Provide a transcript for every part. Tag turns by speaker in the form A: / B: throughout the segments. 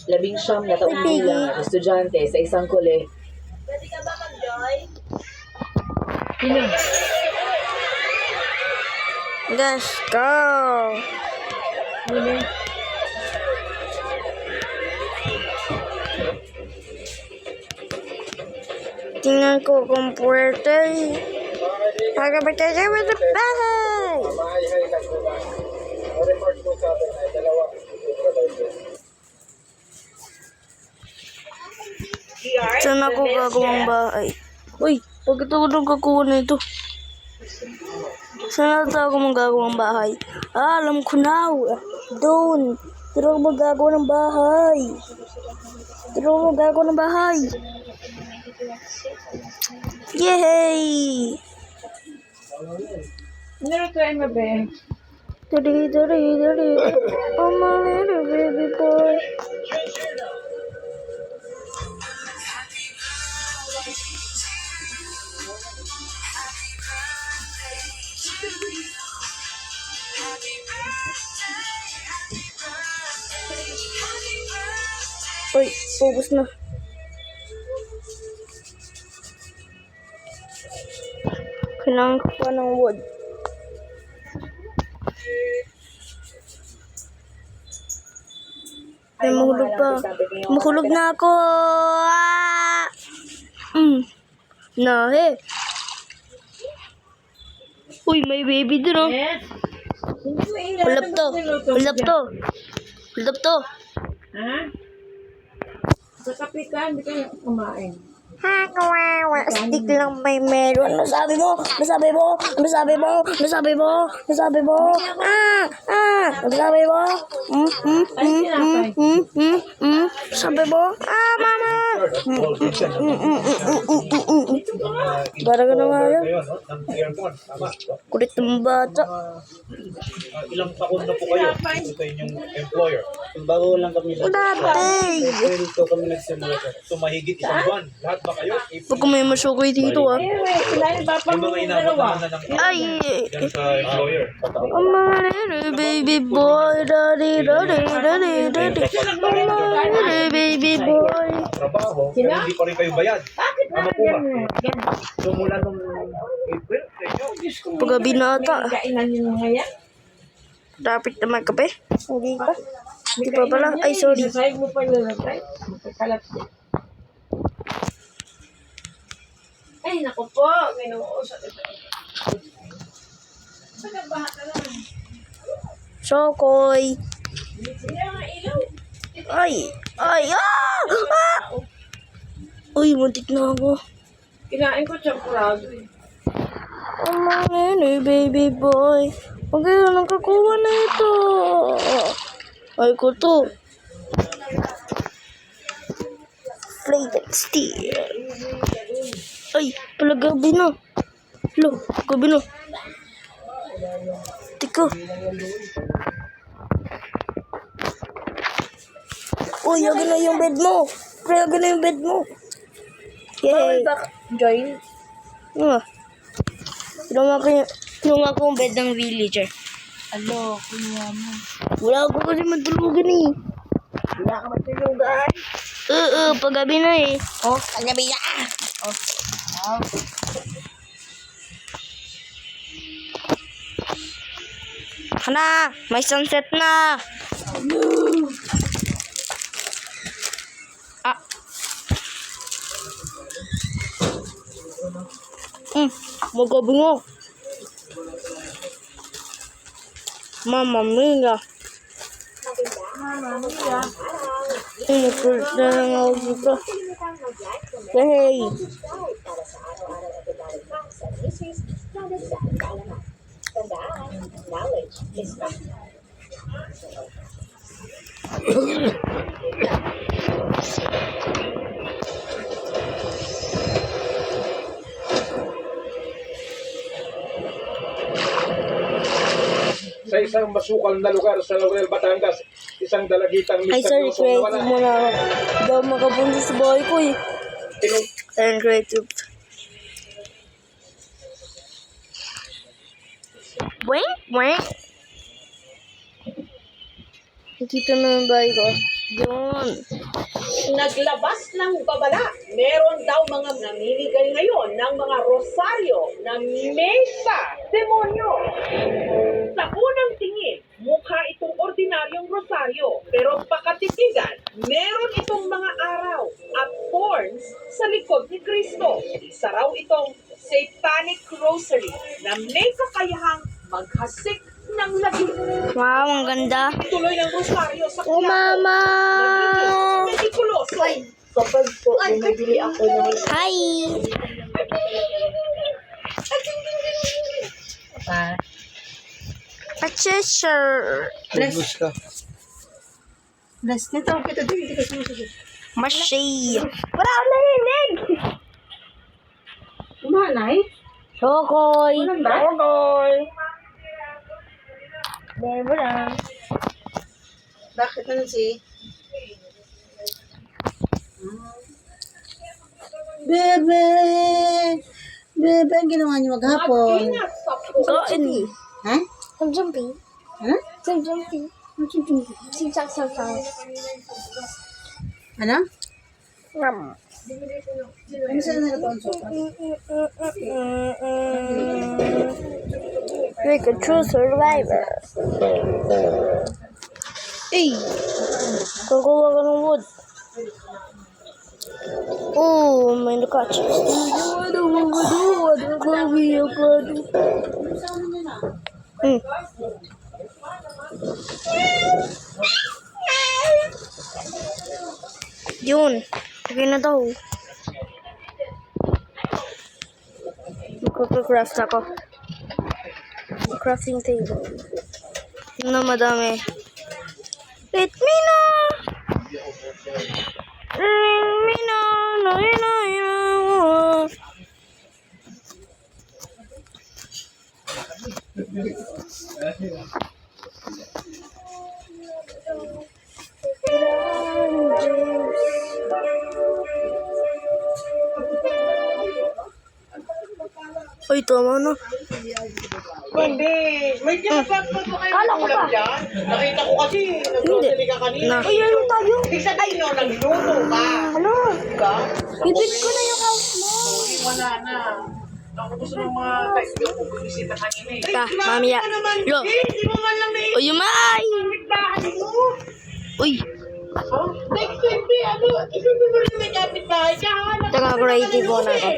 A: 19 na taong bilang at estudyante sa isang kole.
B: Pwede ka ba mag-join?
C: Let's go! Tingnan ko kung pwede. Pagkabitay sa bahay! Saan ako gagawang bahay? Uy, bakit ako nagkakuha na ito? Saan ako magagawang bahay? Ah, alam ko na. Doon. Pero ako magagawa ng bahay. Yay!
B: Try mo ba?
C: Dari. Oh, my little baby boy. Uy, ubos na. Kailangan ko pa ng wood. Ay, mahulog pa. Mahulog na ako. Ah! Nahe. Uy, may baby dun, oh. Ulap to.
B: Ha? Sa kape ka, hindi ka kumain.
C: Ha, kawawa. Stick lang may meron. Nasabi mo. Ah! Nasabi mo. Sabi mo. Ah, mama. Para ka na nga yan. Kulit ng bata.
D: Ilang taon na po kayo sa inyong employer?
E: Bago lang kami sa
C: Dati.
E: dito kami nagsimula sir.
D: So mahigit isang buwan. Lahat ba kayo?
C: Pag may masukoy dito, ah.
B: Kailangan ba
D: May mga inabot na ng
C: Ay.
D: yan sa employer.
C: Oh, my little baby boy. Daddy. Oh, my little baby boy.
D: Trabaho, pero hindi pa rin kayo bayad.
B: Bakit
D: Ano po ba? So mula nung April, sa inyo,
C: Paggabi na ata.
B: Kainan yun ngayon?
C: Dapat naman kape. Hindi pa. Hindi pa pala. Ay, sorry.
B: Sasayag mo pa nilalagay. Magkakalat din. Ay, naku po. Ginoo sa ito. Saka baha ka lang.
C: Chokoy.
B: Sila mga ilaw.
C: Ay. Uy, muntik na ako.
B: Kinain ko champurado eh.
C: Oh, my little baby boy. Huwag kayo nakakuha na ito. Ay ko to. Flavor steel. Ay, pala gabi na. Lo, gabi na. Teka. Uy, yagan na yung bed mo. Yagan na yung bed mo. Yay.
B: Join?
C: Kinuha ko yung bed ng villager.
B: Alo, kunuha mo.
C: Wala ko kasi matulugan eh.
B: Wala ka matulugan.
C: Paggabi na eh.
B: Oh, paggabi na. Oh.
C: Hana, may sunset na. Ah. Magabi nga. Mama mia. First na lang ako dito. Hey.
D: sa isang masukal na lugar sa Laurel, Batangas, isang dalagitan
C: Ay, sorry, creative muna ako. Hindi ako makapunta sa bahay ko eh. Ayun, creative. Wait. Nakita na yung bahay ko. Yun.
B: Naglabas ng babala. Meron daw mga namimigay ngayon ng mga rosaryo na mesa demonyo. Sa unang tingin, mukha itong ordinaryong rosaryo. Pero pakatitigan, meron itong mga araw at thorns sa likod ni Kristo. Isa raw itong satanic rosary na may kakayahang maghasik ng lagim.
C: Wow, ang ganda.
B: Tuloy ng rosaryo sa
C: Oh, Mama!
B: Medikuloso.
A: Kapag po, bumibili ako ng
C: Hi! Purchaser.
E: Tubos ka.
C: Mashi. Wala akong narinig!
B: Umanay?
C: Chokoy.
B: Walang ba?
C: Chokoy. Bebo lang.
B: Bakit na si?
F: Bebe! Bebe, ang ginawa niyo maghapon?
B: Mag-ingat sa puso.
C: Kain.
F: Ha?
C: Jumping.
F: Ha?
C: Jumping. Sing-sang-sang-sang.
F: Ano?
C: Ram.
F: Ano sa'yo na ito ang sopa?
C: Like a true survivor. Hey! Kukuha ka ng wood. Oh, may nakatch. Yun. Okay na daw. Magkaka-craft ako. Crafting table. Yun na madami. Let me know! Let me know! No, you know, you know. Ay, tama na.
B: Hindi. May kinapagpag mo kayo ng ulam dyan. Nakita ko kasi, nag-grocery ka kanina.
C: Na. Ay, ano tayo?
B: Ibig sabihin nyo, nagluto ka.
C: Ano?
B: Diba?
C: Bibig ko na yung house mo.
B: Wala na. Ako gusto ng mga kaibigan ko bumisita kanina eh.
C: Ta, mamaya. Lo.
B: Hindi mo man lang naisip.
C: Uy, Yumay!
B: Kapitbahay mo.
C: Uy,
B: Oh, next week, ano, isipin mo rin may kapitbahay ka. Hanap
C: tsaka
B: ka
C: creative
B: ng
C: mo na ako.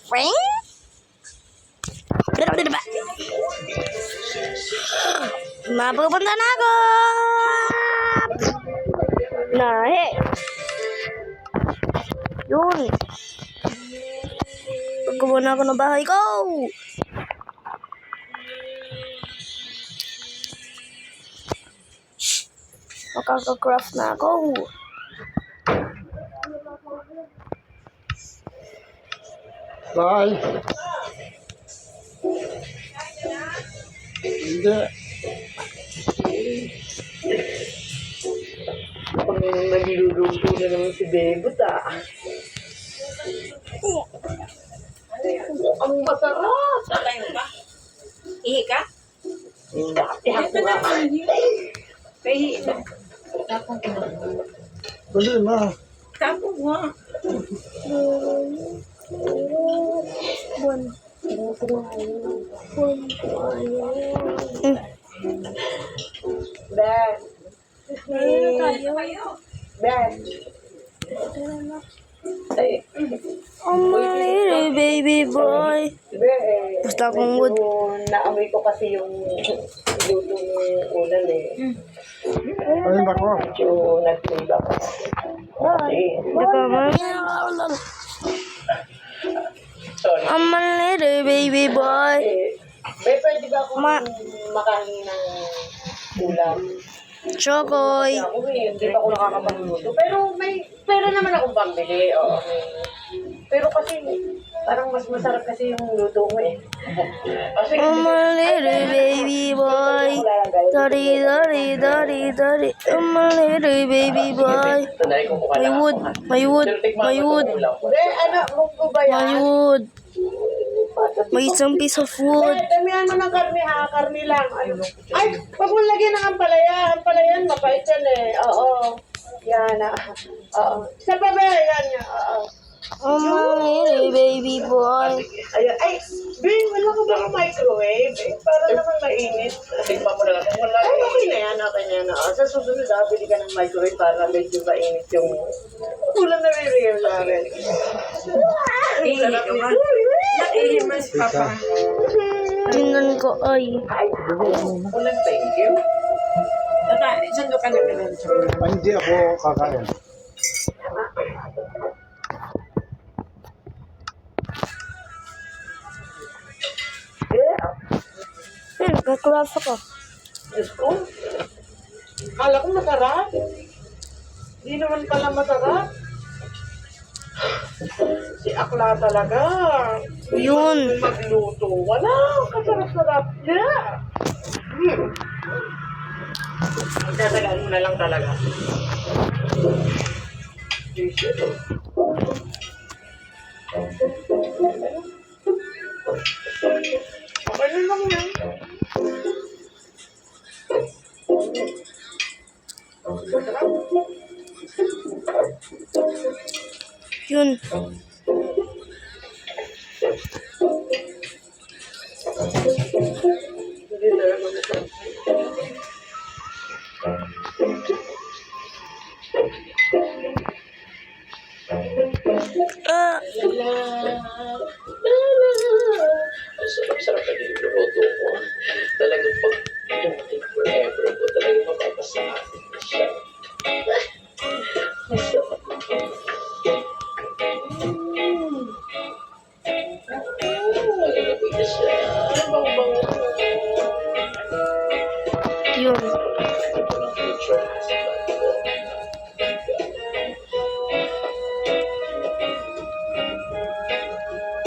C: Frank? Mapupunta na ako! Nahe! Yun! Pagkawa na ako ng bahay ko! Makaka-craft na ako!
E: Bye. Hindi.
A: pang nagluluto na naman si Bebot
B: Ang masarap. Sakay mo ba? Ihi ka?
A: Ihapo nga.
B: Ihi ka. Tapong ko.
E: Bali na.
B: Tapong mo.
A: Ben. Ben. Ay,
C: I'm a little baby boy.
A: Ben.
C: Basta akong wood.
A: Naamoy ko kasi yung lutong ulan
E: Ayun ba ko?
A: Medyo nag-trade ako.
C: Teka, mamaya.
A: Sorry.
C: I'm a little baby boy.
A: May pwede ba akong
C: Ma-
A: makahingi ng ulam?
C: Chokoy.
A: Ako hindi pa ako nakakapagluto. Pero may pera naman akong pambili. Oo. Pero kasi parang mas masarap kasi yung luto mo eh. Kasi
C: I'm a little baby boy. Daddy, daddy, daddy, daddy. I'm a little baby boy.
A: Tandali ko mukha
C: My
A: lang
C: wood,
A: ako, ha?
C: my wood,
A: Pero tikman
C: my
A: mo
C: wood,
A: itong ulam ko. Ano, munggo ba
C: my
A: yan?
C: wood. May isang piece of wood.
B: Damihan mo ng karne ha, karne lang. Ay, wag mo lagyan ng ampalaya. Ampalayan, mapait yan eh. Oo. Yan ah. Oo. Sa baba, yan. Oo.
C: Oh, mommy, baby boy.
B: Ayan. Ay, Ben, wala ka ba microwave? Para naman mainit.
A: Tingnan mo na lang kung wala.
B: Ay, okay na yan. Okay na yan. Sa susunod, bili ka ng microwave para medyo mainit yung ulam na rin sa amin. Sarap nito.
C: Tingnan ko, ay.
A: Ulan, thank you. Tata, isang ka na ganun.
E: Hindi ako kakain.
C: Nagka-craft ako.
B: Diyos ko. Kala ko masarap. Hindi naman pala masarap. Si Akla talaga.
C: Yun.
B: Magluto. Wala. Kasarap-sarap niya.
A: Magdadagan mo na lang talaga.
B: Okay na lang yan.
C: Yun.
B: Hindi talaga masarap.
C: Ah,
A: Sarap-sarap na din yung luto ko. Talagang pag dumating forever ko, talagang mapapasakin na siya. Nalalagoy na siya. Bang-bang.
C: yun.
A: Ito lang.